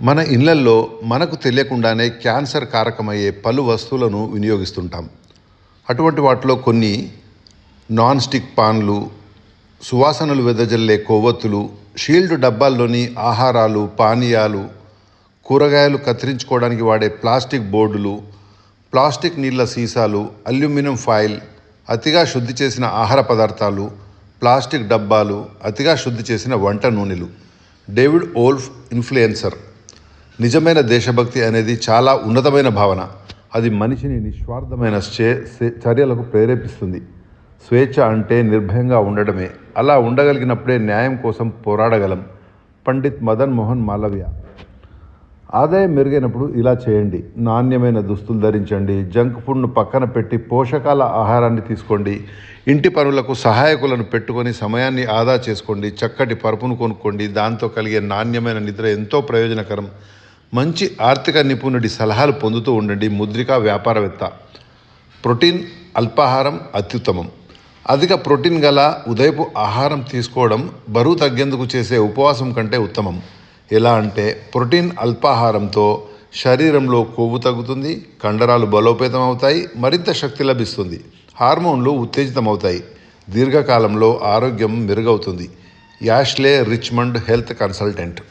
మన ఇళ్లల్లో మనకు తెలియకుండానే క్యాన్సర్ కారకమయ్యే పలు వస్తువులను వినియోగిస్తుంటాం. అటువంటి వాటిలో కొన్ని నాన్ స్టిక్ పాన్లు, సువాసనలు వెదజల్లే కొవ్వొత్తులు, షీల్డ్ డబ్బాల్లోని ఆహారాలు, పానీయాలు, కూరగాయలు కత్తిరించుకోవడానికి వాడే ప్లాస్టిక్ బోర్డులు, ప్లాస్టిక్ నీళ్ల సీసాలు, అల్యూమినియం ఫాయిల్, అతిగా శుద్ధి చేసిన ఆహార పదార్థాలు, ప్లాస్టిక్ డబ్బాలు, అతిగా శుద్ధి చేసిన వంట నూనెలు. David ఓల్ఫ్ influencer. నిజమైన దేశభక్తి అనేది చాలా ఉన్నతమైన భావన. అది మనిషిని నిస్వార్థమైన చర్యలకు ప్రేరేపిస్తుంది. స్వేచ్ఛ అంటే నిర్భయంగా ఉండడమే. అలా ఉండగలిగినప్పుడే న్యాయం కోసం పోరాడగలం. పండిత్ మదన్ మోహన్ మాలవ్య. ఆదాయం మెరుగైనప్పుడు ఇలా చేయండి. నాణ్యమైన దుస్తులు ధరించండి. జంక్ ఫుడ్ను పక్కన పెట్టి పోషకాల ఆహారాన్ని తీసుకోండి. ఇంటి పనులకు సహాయకులను పెట్టుకొని సమయాన్ని ఆదా చేసుకోండి. చక్కటి పరుపును కొనుక్కోండి. దాంతో కలిగే నాణ్యమైన నిద్ర ఎంతో ప్రయోజనకరం. మంచి ఆర్థిక నిపుణుడి సలహాలు పొందుతూ ఉండండి. ముద్రికా వ్యాపారవేత్త. ప్రోటీన్ అల్పాహారం అత్యుత్తమం. అధిక ప్రోటీన్ గల ఉదయపు ఆహారం తీసుకోవడం బరువు తగ్గేందుకు చేసే ఉపవాసం కంటే ఉత్తమం. ఎలా అంటే, ప్రోటీన్ అల్పాహారంతో శరీరంలో కొవ్వు తగ్గుతుంది, కండరాలు బలోపేతం అవుతాయి, మరింత శక్తి లభిస్తుంది, హార్మోన్లు ఉత్తేజితమవుతాయి, దీర్ఘకాలంలో ఆరోగ్యం మెరుగవుతుంది. Ashley Richmond health consultant.